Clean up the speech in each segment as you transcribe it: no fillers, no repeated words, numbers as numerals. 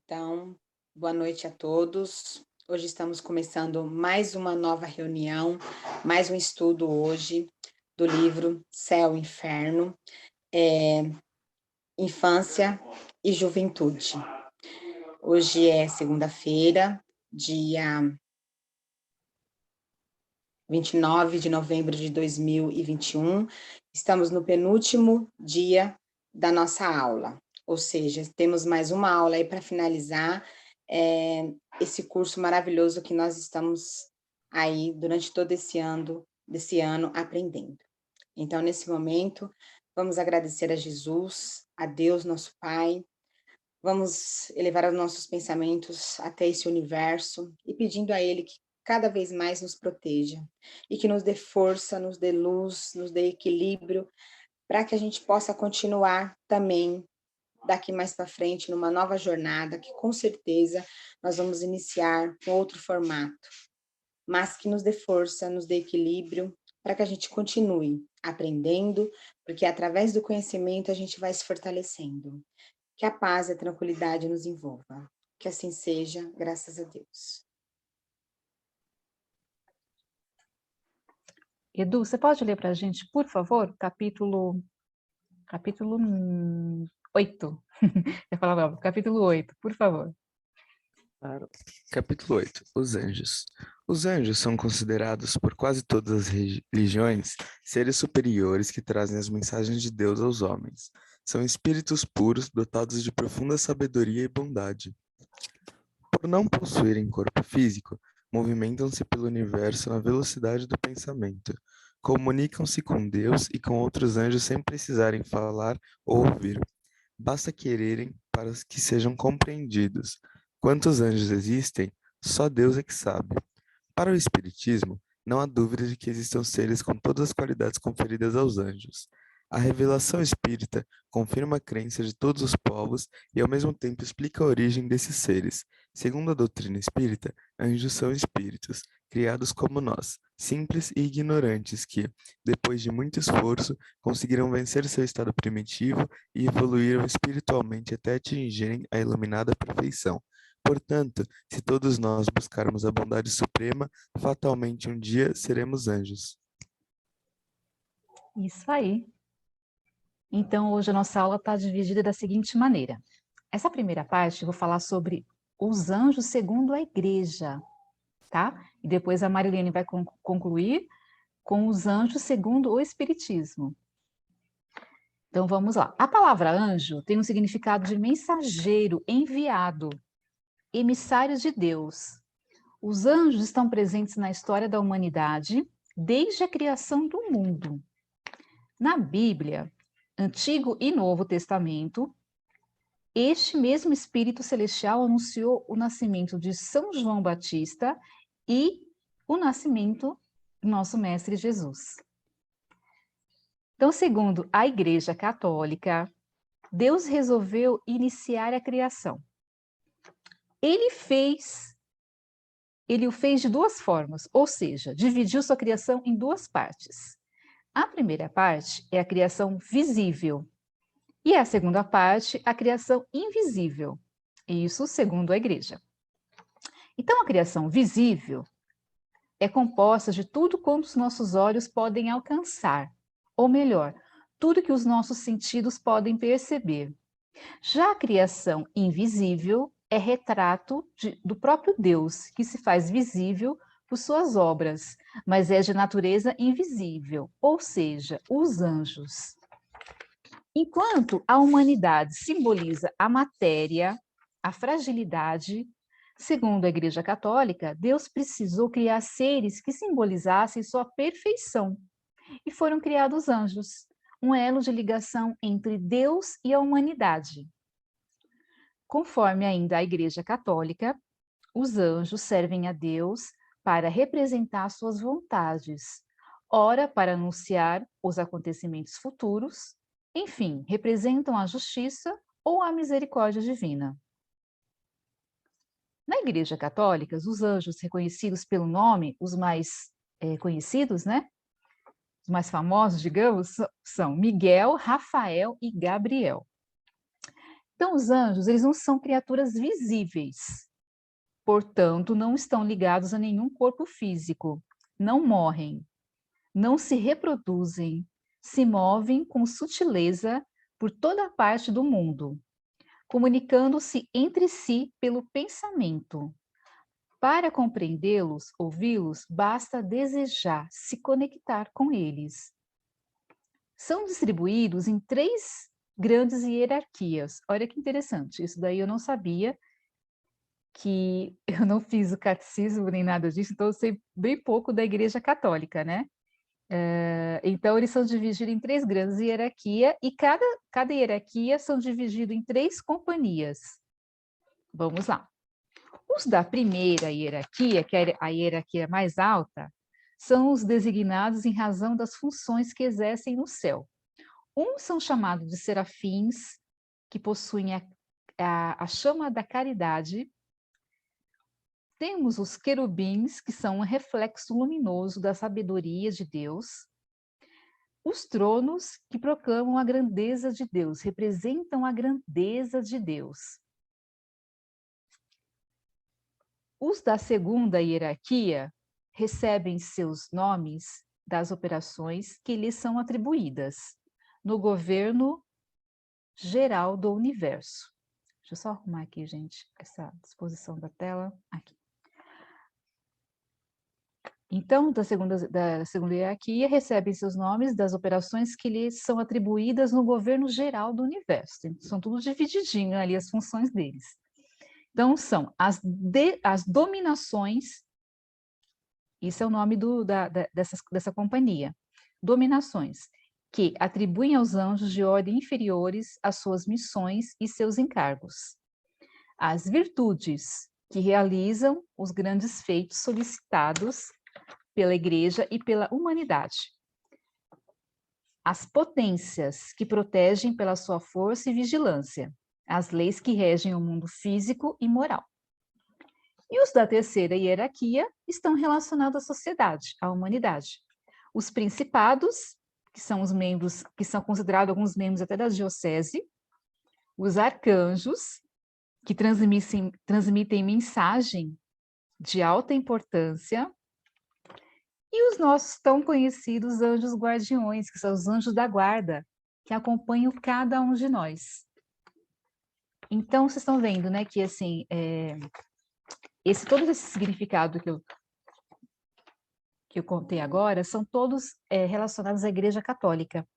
Então, boa noite a todos. Hoje estamos começando mais uma nova reunião, mais um estudo hoje do livro Céu e Inferno, Infância e Juventude. Hoje é segunda-feira, dia 29 de novembro de 2021. Estamos no penúltimo dia da nossa aula, ou seja, temos mais uma aula aí para finalizar esse curso maravilhoso que nós estamos aí durante todo desse ano aprendendo. Então, nesse momento, vamos agradecer a Jesus, a Deus, nosso Pai, vamos elevar os nossos pensamentos até esse universo e pedindo a Ele que cada vez mais nos proteja e que nos dê força, nos dê luz, nos dê equilíbrio, para que a gente possa continuar também daqui mais para frente numa nova jornada, que com certeza nós vamos iniciar com outro formato, mas que nos dê força, nos dê equilíbrio, para que a gente continue aprendendo, porque através do conhecimento a gente vai se fortalecendo. Que a paz e a tranquilidade nos envolva. Que assim seja, graças a Deus. Edu, você pode ler para a gente, por favor, capítulo 8. Eu falava, capítulo 8, por favor. Claro. Capítulo 8. Os anjos. Os anjos são considerados por quase todas as religiões seres superiores que trazem as mensagens de Deus aos homens. São espíritos puros, dotados de profunda sabedoria e bondade. Por não possuírem corpo físico, movimentam-se pelo universo na velocidade do pensamento. Comunicam-se com Deus e com outros anjos sem precisarem falar ou ouvir. Basta quererem para que sejam compreendidos. Quantos anjos existem, só Deus é que sabe. Para o Espiritismo, não há dúvida de que existam seres com todas as qualidades conferidas aos anjos. A revelação espírita confirma a crença de todos os povos e, ao mesmo tempo, explica a origem desses seres. Segundo a doutrina espírita, anjos são espíritos, criados como nós, simples e ignorantes que, depois de muito esforço, conseguiram vencer seu estado primitivo e evoluíram espiritualmente até atingirem a iluminada perfeição. Portanto, se todos nós buscarmos a bondade suprema, fatalmente um dia seremos anjos. Isso aí. Então, hoje a nossa aula está dividida da seguinte maneira. Essa primeira parte eu vou falar sobre os anjos segundo a igreja, tá? E depois a Marilene vai concluir com os anjos segundo o Espiritismo. Então, vamos lá. A palavra anjo tem um significado de mensageiro, enviado, emissários de Deus. Os anjos estão presentes na história da humanidade desde a criação do mundo. Na Bíblia, Antigo e Novo Testamento, este mesmo Espírito Celestial anunciou o nascimento de São João Batista e o nascimento do nosso Mestre Jesus. Então, segundo a Igreja Católica, Deus resolveu iniciar a criação. Ele o fez de duas formas, ou seja, dividiu sua criação em duas partes. A primeira parte é a criação visível e a segunda parte, a criação invisível. Isso segundo a Igreja. Então, a criação visível é composta de tudo quanto os nossos olhos podem alcançar, ou melhor, tudo que os nossos sentidos podem perceber. Já a criação invisível é retrato do próprio Deus, que se faz visível por suas obras, mas é de natureza invisível, ou seja, os anjos. Enquanto a humanidade simboliza a matéria, a fragilidade, segundo a Igreja Católica, Deus precisou criar seres que simbolizassem sua perfeição, e foram criados anjos, um elo de ligação entre Deus e a humanidade. Conforme ainda a Igreja Católica, os anjos servem a Deus para representar suas vontades, ora para anunciar os acontecimentos futuros, enfim, representam a justiça ou a misericórdia divina. Na Igreja Católica, os anjos reconhecidos pelo nome, os mais conhecidos, né? Os mais famosos, digamos, são Miguel, Rafael e Gabriel. Então, os anjos, eles não são criaturas visíveis, portanto, não estão ligados a nenhum corpo físico, não morrem, não se reproduzem, se movem com sutileza por toda parte do mundo, comunicando-se entre si pelo pensamento. Para compreendê-los, ouvi-los, basta desejar se conectar com eles. São distribuídos em 3 grandes hierarquias. Olha que interessante, isso daí eu não sabia, que eu não fiz o catecismo nem nada disso, então eu sei bem pouco da Igreja Católica, né? Então, eles são divididos em 3 grandes hierarquias, e cada hierarquia são divididos em 3 companhias. Vamos lá. Os da primeira hierarquia, que é a hierarquia mais alta, são os designados em razão das funções que exercem no céu. Uns são chamados de serafins, que possuem a chama da caridade. Temos os querubins, que são um reflexo luminoso da sabedoria de Deus. Os tronos, que proclamam a grandeza de Deus, representam a grandeza de Deus. Os da segunda hierarquia recebem seus nomes das operações que lhes são atribuídas no governo geral do universo. Deixa eu só arrumar aqui, gente, essa disposição da tela. Aqui. Então, da segunda hierarquia, recebem seus nomes das operações que lhes são atribuídas no governo geral do universo. São tudo divididinho ali as funções deles. Então, são as dominações, isso é o nome dessa companhia, dominações, que atribuem aos anjos de ordem inferiores as suas missões e seus encargos. As virtudes, que realizam os grandes feitos solicitados pela Igreja e pela humanidade. As potências, que protegem pela sua força e vigilância as leis que regem o mundo físico e moral. E os da terceira hierarquia estão relacionados à sociedade, à humanidade. Os principados, que são os membros, que são considerados alguns membros até da diocese, os arcanjos, que transmitem mensagem de alta importância, e os nossos tão conhecidos anjos guardiões, que são os anjos da guarda, que acompanham cada um de nós. Então, vocês estão vendo, né, que assim, todo esse significado que eu contei agora, são todos relacionados à Igreja Católica.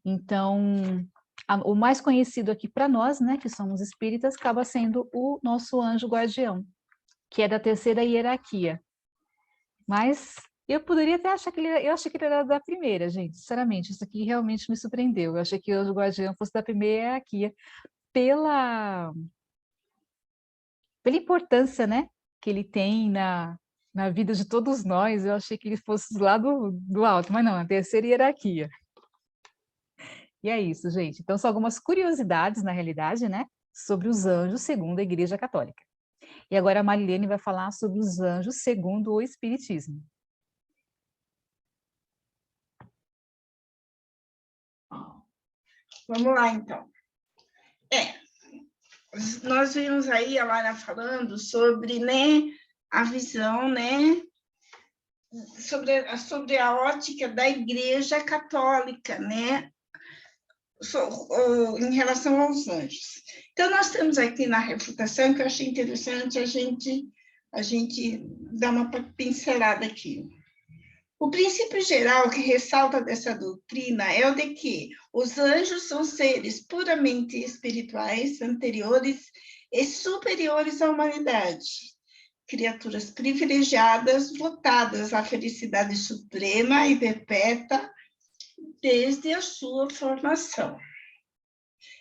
Então, o mais conhecido aqui para nós, né, que somos espíritas, acaba sendo o nosso anjo guardião, que é da terceira hierarquia. Mas eu poderia até achar que eu achei que ele era da primeira, gente, sinceramente, isso aqui realmente me surpreendeu. Eu achei que o anjo guardião fosse da primeira hierarquia, pela importância, né, que ele tem na vida de todos nós. Eu achei que ele fosse lá do alto, mas não, a terceira hierarquia. E é isso, gente. Então, são algumas curiosidades, na realidade, né, sobre os anjos segundo a Igreja Católica. E agora a Marilene vai falar sobre os anjos segundo o Espiritismo. Vamos lá, então. Nós vimos aí a Lara falando sobre, né, a visão, né, sobre a ótica da Igreja Católica, né, em relação aos anjos. Então, nós temos aqui na refutação, que eu achei interessante a gente dar uma pincelada aqui. O princípio geral que ressalta dessa doutrina é o de que os anjos são seres puramente espirituais, anteriores e superiores à humanidade, criaturas privilegiadas, votadas à felicidade suprema e perpétua desde a sua formação.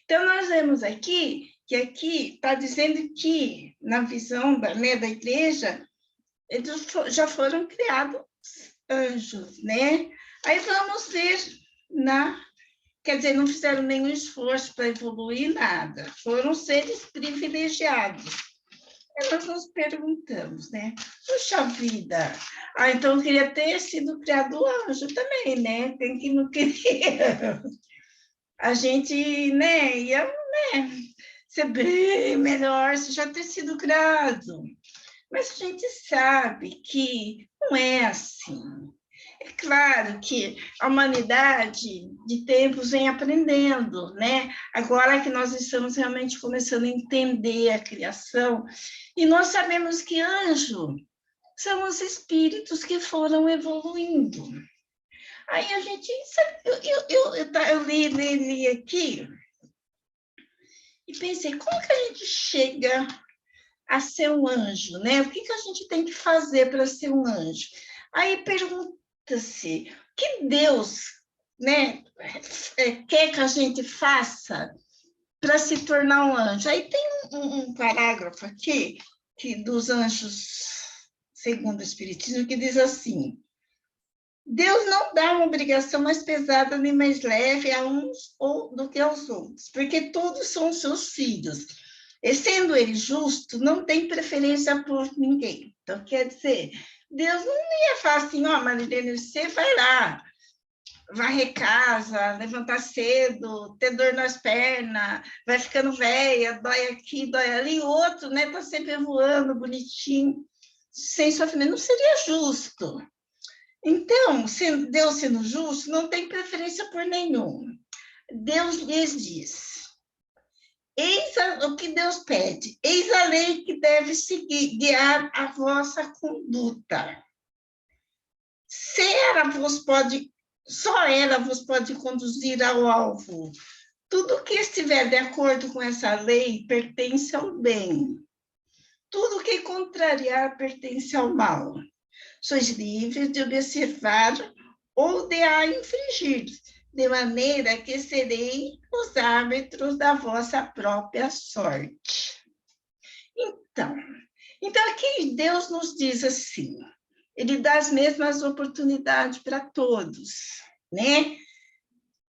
Então, nós vemos aqui que está dizendo que, na visão da Igreja, eles já foram criados anjos, né? Aí vamos ver, quer dizer, não fizeram nenhum esforço para evoluir nada, foram seres privilegiados. Aí nós nos perguntamos, né? Puxa vida, então queria ter sido criado anjo também, né? Quem que não queria? A gente, né, ia, né? ser bem melhor se já ter sido criado. Mas a gente sabe que não é assim. É claro que a humanidade de tempos vem aprendendo, né? Agora que nós estamos realmente começando a entender a criação, e nós sabemos que anjo são os espíritos que foram evoluindo. Aí a gente, eu li aqui e pensei, como que a gente chega a ser um anjo, né? O que a gente tem que fazer para ser um anjo? Aí pergunta-se, o que Deus, né, quer que a gente faça para se tornar um anjo? Aí tem um parágrafo aqui dos anjos, segundo o Espiritismo, que diz assim: Deus não dá uma obrigação mais pesada nem mais leve a uns ou do que aos outros, porque todos são seus filhos. E sendo ele justo, não tem preferência por ninguém. Então, quer dizer, Deus não ia falar assim, ó, Marilene, você vai lá, varrer casa, levantar cedo, ter dor nas pernas, vai ficando velha, dói aqui, dói ali, o outro, né, tá sempre voando, bonitinho, sem sofrimento. Não seria justo. Então, Deus sendo justo, não tem preferência por nenhum. Deus lhes diz, o que Deus pede, eis a lei que deve seguir, guiar a vossa conduta. Só ela vos pode conduzir ao alvo. Tudo que estiver de acordo com essa lei pertence ao bem. Tudo que contrariar pertence ao mal. Sois livres de observar ou de a infringir, de maneira que serei os árbitros da vossa própria sorte. Então aqui Deus nos diz assim, ele dá as mesmas oportunidades para todos, né?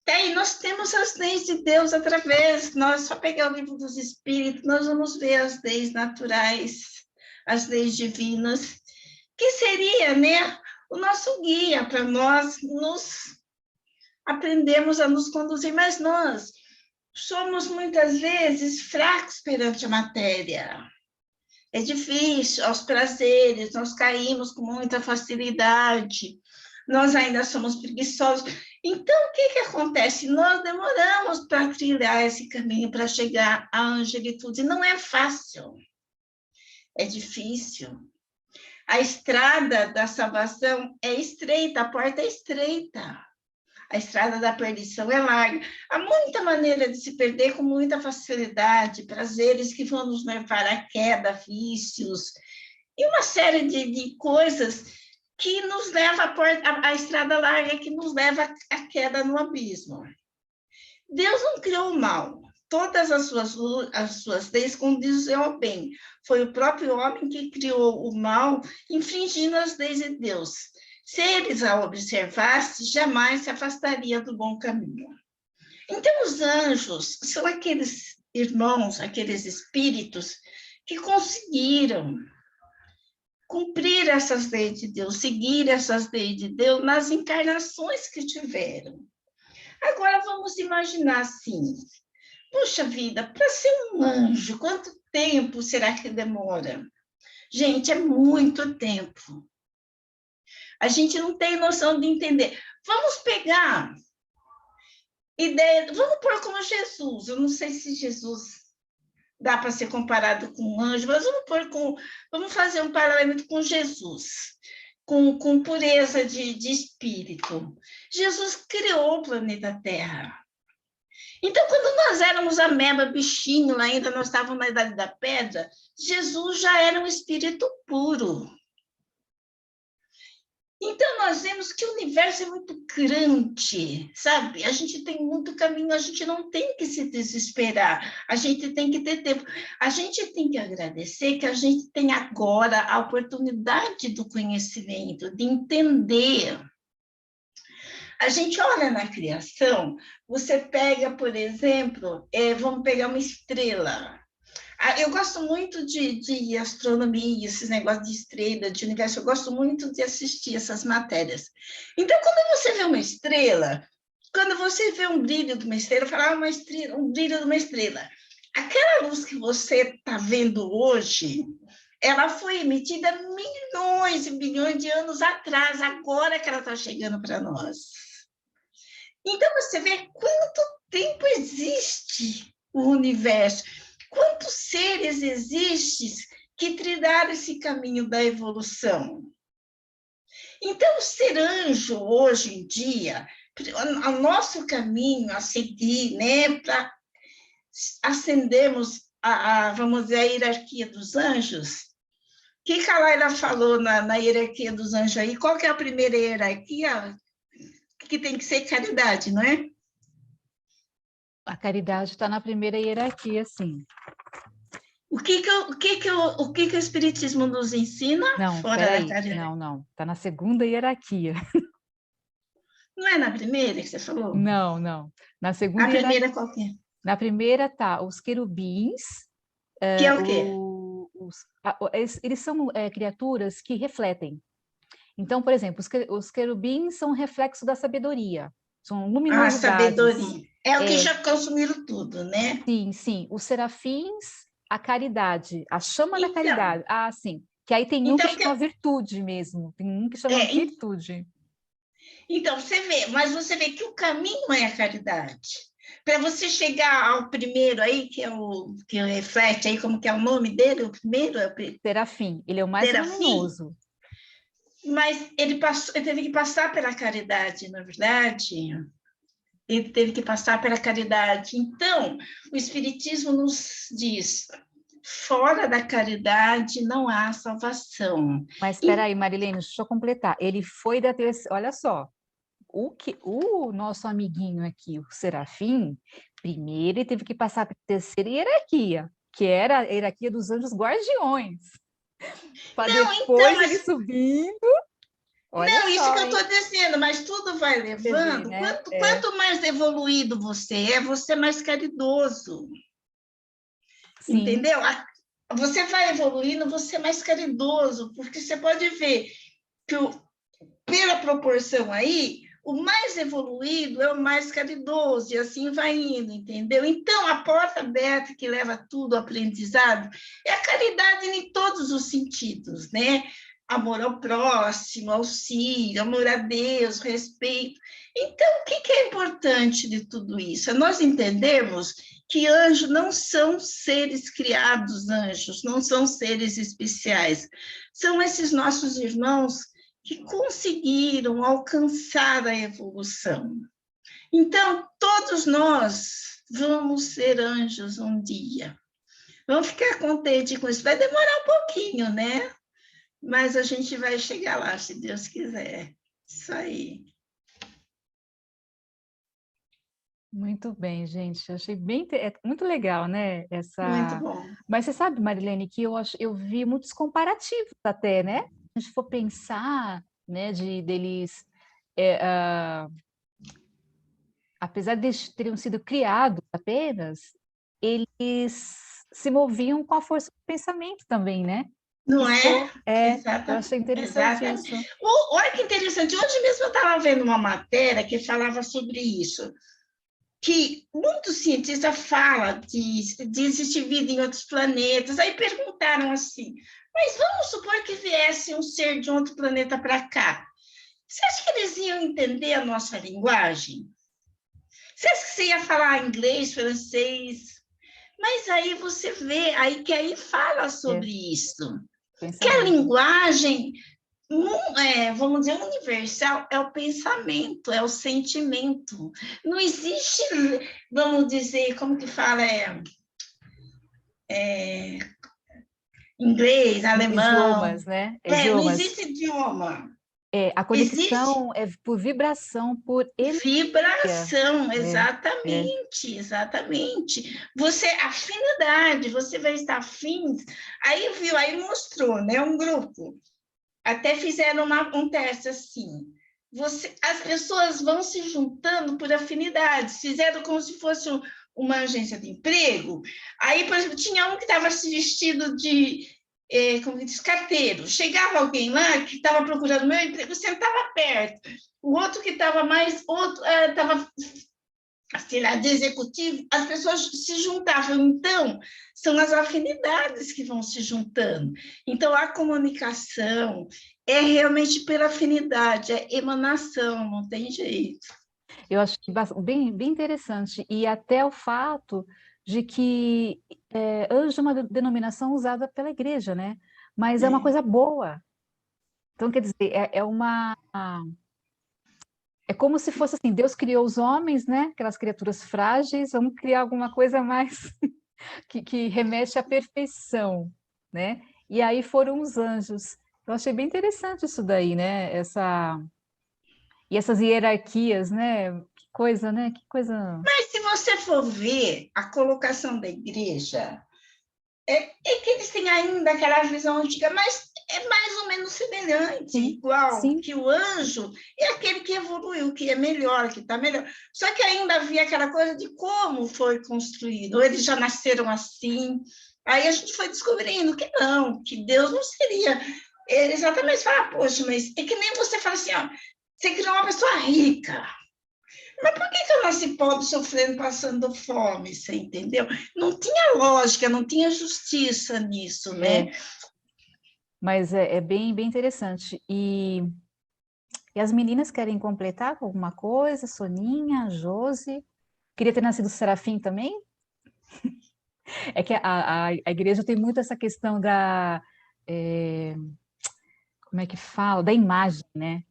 Aí nós temos as leis de Deus através, nós só pegar o livro dos Espíritos, nós vamos ver as leis naturais, as leis divinas, que seria, né, o nosso guia para nós nos aprendermos a nos conduzir, mas nós somos muitas vezes fracos perante a matéria. É difícil, aos prazeres, nós caímos com muita facilidade, nós ainda somos preguiçosos. Então, o que acontece? Nós demoramos para trilhar esse caminho, para chegar à angelitude. Não é fácil, é difícil. A estrada da salvação é estreita, a porta é estreita. A estrada da perdição é larga. Há muita maneira de se perder com muita facilidade, prazeres que vão nos levar à queda, vícios, e uma série de coisas que nos leva à estrada larga, que nos leva à queda no abismo. Deus não criou o mal. Todas as suas leis condizem ao bem. Foi o próprio homem que criou o mal, infringindo as leis de Deus. Se eles a observassem, jamais se afastaria do bom caminho. Então, os anjos são aqueles irmãos, aqueles espíritos que conseguiram cumprir essas leis de Deus, seguir essas leis de Deus nas encarnações que tiveram. Agora, vamos imaginar assim, puxa vida, para ser um anjo, quanto tempo será que demora? Gente, é muito tempo. A gente não tem noção de entender. Vamos pegar ideia, vamos pôr como Jesus. Eu não sei se Jesus dá para ser comparado com um anjo, mas vamos fazer um paralelo com Jesus, com pureza de espírito. Jesus criou o planeta Terra. Então, quando nós éramos ameba, bichinho, ainda nós estávamos na Idade da Pedra, Jesus já era um espírito puro. Então, nós vemos que o universo é muito grande, sabe? A gente tem muito caminho, a gente não tem que se desesperar, a gente tem que ter tempo. A gente tem que agradecer que a gente tem agora a oportunidade do conhecimento, de entender. A gente olha na criação, você pega, por exemplo, vamos pegar uma estrela. Eu gosto muito de astronomia, esses negócios de estrela, de universo, eu gosto muito de assistir essas matérias. Então, quando você vê uma estrela, quando você vê um brilho de uma estrela, fala uma estrela, um brilho de uma estrela. aquela luz que você está vendo hoje, ela foi emitida milhões e milhões de anos atrás, agora que ela está chegando para nós. Então, você vê quanto tempo existe o universo, quantos seres existem que trilharam esse caminho da evolução. Então, ser anjo, hoje em dia, o nosso caminho a seguir, né, para ascendermos vamos dizer, a hierarquia dos anjos. O que a Laila falou na hierarquia dos anjos aí? Qual que é a primeira hierarquia? Que tem que ser caridade, não é? A caridade está na primeira hierarquia, sim. O que o Espiritismo nos ensina? Não, fora da peraí, caridade? não. Está na segunda hierarquia. Não é na primeira que você falou? Não. Na segunda A primeira qual que é? Na primeira tá os querubins. Que é o quê? Eles são criaturas que refletem. Então, por exemplo, os querubins são um reflexo da sabedoria. São luminosidades. Sabedoria. É o que já consumiram tudo, né? Sim. Os serafins, a caridade, a chama da caridade. Sim. Que aí tem um que chama virtude mesmo. Tem um que chama virtude. Então, você vê que o caminho é a caridade. Para você chegar ao primeiro aí, que reflete aí, como que é o nome dele? O primeiro é o Serafim, ele é o mais luminoso. Mas ele teve que passar pela caridade, na verdade. Ele teve que passar pela caridade. Então, o Espiritismo nos diz: fora da caridade não há salvação. Mas espera aí, Marilene, deixa eu completar. Ele foi da terceira. Olha só, o nosso amiguinho aqui, o Serafim, primeiro ele teve que passar para a terceira hierarquia, que era a hierarquia dos anjos guardiões. Para depois ele subindo. Olha isso que eu estou dizendo, mas tudo vai levando. Vê, né? Quanto mais evoluído você é mais caridoso. Sim. Entendeu? Você vai evoluindo, você é mais caridoso, porque você pode ver que, pela proporção aí, o mais evoluído é o mais caridoso, e assim vai indo, entendeu? Então, a porta aberta que leva tudo ao aprendizado é a caridade em todos os sentidos, né? Amor ao próximo, auxílio, amor a Deus, respeito. Então, o que é importante de tudo isso? Nós entendemos que anjos não são seres criados, anjos, não são seres especiais. São esses nossos irmãos que conseguiram alcançar a evolução. Então, todos nós vamos ser anjos um dia. Vamos ficar contentes com isso. Vai demorar um pouquinho, né? Mas a gente vai chegar lá, se Deus quiser. Isso aí. Muito bem, gente. Eu achei muito legal, né? Muito bom. Mas você sabe, Marilene, que eu vi muitos comparativos até, né? Se a gente for pensar, né, deles, apesar de eles terem sido criados apenas, eles se moviam com a força do pensamento também, né? Não eu achei interessante isso. Olha que interessante. Hoje mesmo eu estava vendo uma matéria que falava sobre isso, que muitos cientistas falam de existir vida em outros planetas. Aí perguntaram assim, mas vamos supor que viesse um ser de outro planeta para cá. Você acha que eles iam entender a nossa linguagem? Você acha que você ia falar inglês, francês? Mas aí você vê, aí fala sobre isso. Que a linguagem, vamos dizer, universal é o pensamento, é o sentimento. Não existe, vamos dizer, como que fala, inglês, alemão. Idiomas, né? Não existe idioma. A conexão existe por vibração, por energia. Vibração, exatamente. Afinidade, você vai estar afim. Aí mostrou, né, um grupo. Até fizeram um teste assim. As pessoas vão se juntando por afinidades. Fizeram como se fosse uma agência de emprego. Aí, por exemplo, tinha um que estava se vestido de como diz, carteiro. Chegava alguém lá que estava procurando meu emprego, sentava perto. O outro que estava mais... estava sei lá, de executivo, as pessoas se juntavam. Então, são as afinidades que vão se juntando. Então, a comunicação é realmente pela afinidade, é emanação, não tem jeito. Eu acho que bem, bem interessante. E até o fato de que anjo é uma denominação usada pela igreja, né? Mas é uma coisa boa. Então, quer dizer, é como se fosse assim, Deus criou os homens, né? Aquelas criaturas frágeis, vamos criar alguma coisa mais que remete à perfeição, né? E aí foram os anjos. Eu achei bem interessante isso daí, né? E essas hierarquias, né? Que coisa, né? Que coisa. Mas se você for ver a colocação da igreja, é que eles têm ainda aquela visão antiga, mas é mais ou menos semelhante, Sim, igual sim. que o anjo é aquele que evoluiu, que é melhor, que está melhor. Só que ainda havia aquela coisa de como foi construído, eles já nasceram assim. Aí a gente foi descobrindo que não, que Deus não seria. Ele exatamente fala, poxa, mas é que nem você fala assim, ó, você criou uma pessoa rica. Mas por que eu nasci pobre, sofrendo, passando fome, você entendeu? Não tinha lógica, não tinha justiça nisso, né? Mas é bem, bem interessante. E as meninas querem completar com alguma coisa? Soninha, Josi? Queria ter nascido Serafim também? É que a igreja tem muito essa questão como é que fala? Da imagem, né?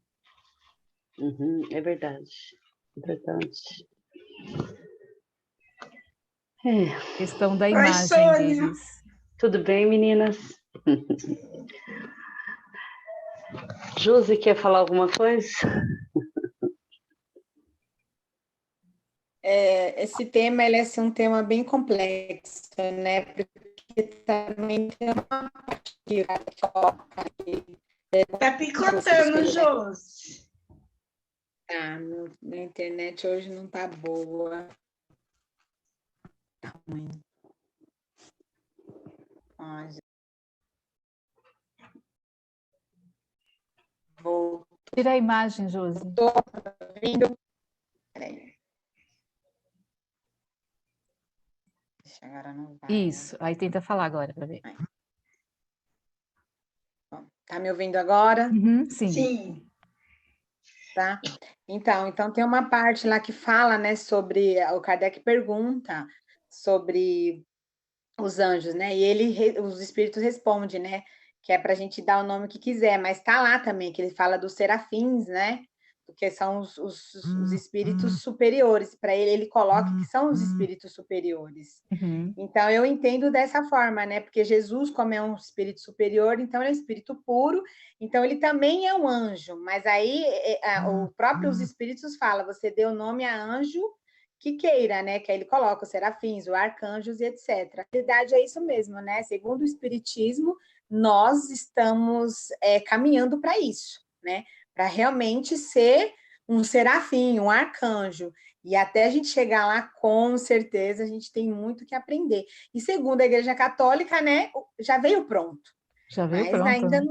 Uhum, é verdade. É verdade. Questão da Oi, imagem Sônia. deles. Tudo bem, meninas? Josi, quer falar alguma coisa? Esse tema ele é assim, um tema bem complexo, né? Porque também tem uma parte que Tá picotando, Josi. na internet hoje não tá boa. Tá ruim. Vou Tira a imagem, Josi. vindo. Peraí. Deixa agora não vai. Isso, aí tenta falar agora para ver. Tá me ouvindo agora? Uhum, sim. Sim. Tá? Então tem uma parte lá que fala, né, sobre o Kardec pergunta sobre os anjos, né? E os espíritos respondem, né? Que é para a gente dar o nome que quiser, mas tá lá também que ele fala dos serafins, né? Porque são os espíritos superiores. Para ele coloca que são os espíritos superiores. Uhum. Então, eu entendo dessa forma, né? Porque Jesus, como é um espírito superior, então ele é um espírito puro, então ele também é um anjo. Mas aí o próprio os espíritos fala, você deu nome a anjo que queira, né? Que aí ele coloca os serafins, os arcanjos e etc. Na verdade, é isso mesmo, né? Segundo o Espiritismo, nós estamos caminhando para isso, né? Para realmente ser um serafim, um arcanjo. E até a gente chegar lá, com certeza, a gente tem muito que aprender. E segundo a Igreja Católica, né, já veio pronto. Já veio Mas pronto. ainda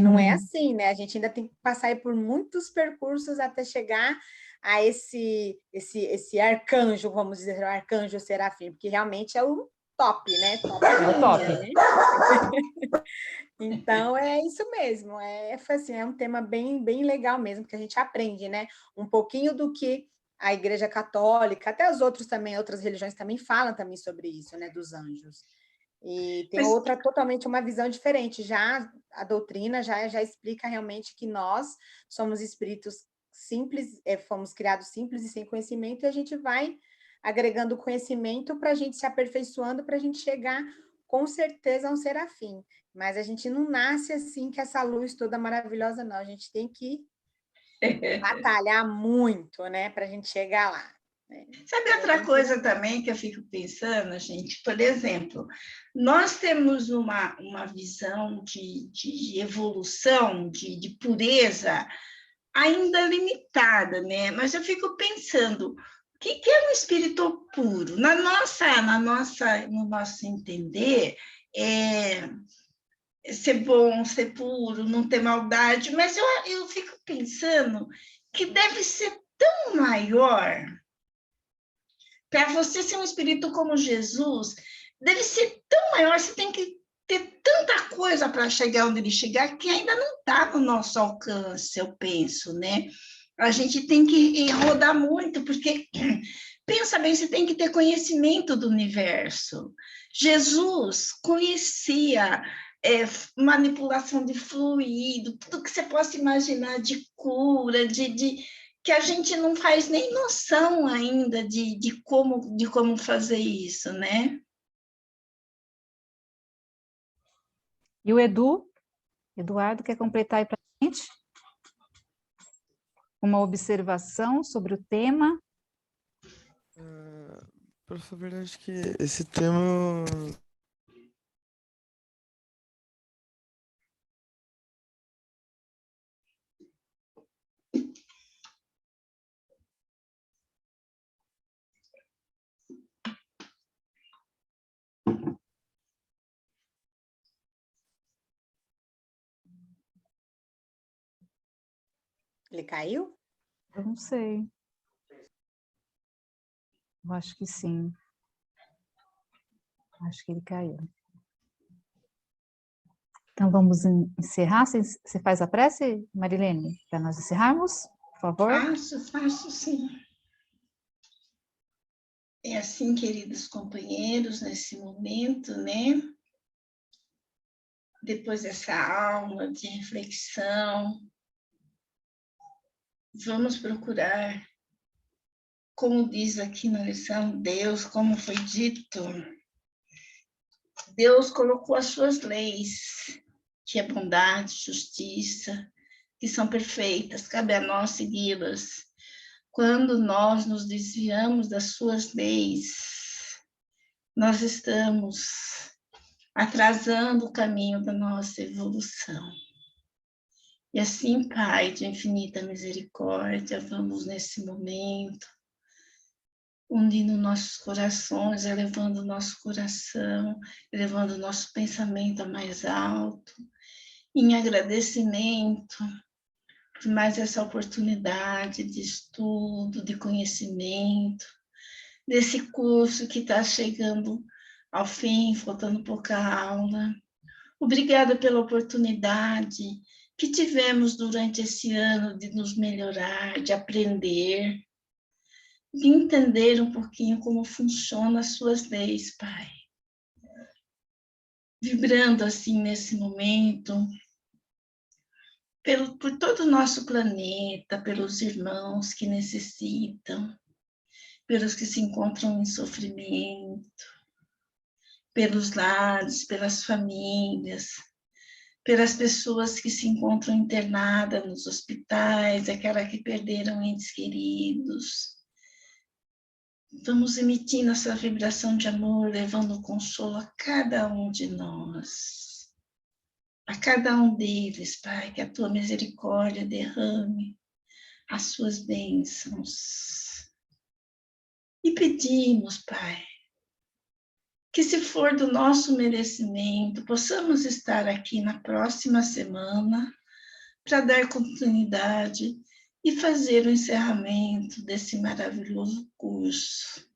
não é assim, né? A gente ainda tem que passar por muitos percursos até chegar a esse arcanjo, vamos dizer, o arcanjo serafim, porque realmente é o top, né? Top É o top. né? Então, é isso mesmo. Assim, é um tema bem, bem legal mesmo, que a gente aprende, né? Um pouquinho do que a Igreja Católica, até os outros também, outras religiões também falam também sobre isso, né? Dos anjos. E tem outra totalmente uma visão diferente. Já a doutrina já explica realmente que nós somos espíritos simples, fomos criados simples e sem conhecimento, e a gente vai agregando conhecimento para a gente se aperfeiçoando, para a gente chegar com certeza a um serafim. Mas a gente não nasce assim com essa luz toda maravilhosa, não. A gente tem que batalhar muito, né, para a gente chegar lá. Sabe outra coisa também que eu fico pensando, gente? Por exemplo, nós temos uma visão de evolução, de pureza, ainda limitada, né? Mas eu fico pensando, o que é um espírito puro? No nosso entender, ser bom, ser puro, não ter maldade, mas eu fico pensando que deve ser tão maior Para você ser um espírito como Jesus, deve ser tão maior, você tem que ter tanta coisa para chegar onde ele chegar, que ainda não está no nosso alcance, eu penso, né? A gente tem que rodar muito, porque, pensa bem, você tem que ter conhecimento do universo. Jesus conhecia manipulação de fluido, tudo que você possa imaginar de cura, que a gente não faz nem noção ainda de como fazer isso, né? E o Eduardo, quer completar aí para a gente? Uma observação sobre o tema? Professor, verdade, acho que esse tema... Ele caiu? Eu não sei. Eu acho que sim. Acho que ele caiu. Então, vamos encerrar. Você faz a prece, Marilene, para nós encerrarmos, por favor? Faço sim. É assim, queridos companheiros, nesse momento, né? Depois dessa aula de reflexão, vamos procurar, como diz aqui na lição, Deus, como foi dito, Deus colocou as suas leis, que é bondade, justiça, que são perfeitas, cabe a nós segui-las. Quando nós nos desviamos das suas leis, nós estamos atrasando o caminho da nossa evolução. E assim, Pai de infinita misericórdia, vamos nesse momento, unindo nossos corações, elevando nosso coração, elevando nosso pensamento a mais alto, em agradecimento por mais essa oportunidade de estudo, de conhecimento, desse curso que está chegando ao fim, faltando pouca aula. Obrigada pela oportunidade que tivemos durante esse ano de nos melhorar, de aprender, de entender um pouquinho como funcionam as suas leis, Pai. Vibrando assim nesse momento, por todo o nosso planeta, pelos irmãos que necessitam, pelos que se encontram em sofrimento, pelos lares, pelas famílias, pelas pessoas que se encontram internadas nos hospitais, aquelas que perderam entes queridos. Vamos emitindo essa vibração de amor, levando consolo a cada um de nós, a cada um deles, Pai, que a tua misericórdia derrame as suas bênçãos. E pedimos, Pai, que se for do nosso merecimento, possamos estar aqui na próxima semana para dar continuidade e fazer o encerramento desse maravilhoso curso.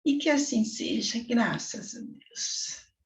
E que assim seja, graças a Deus.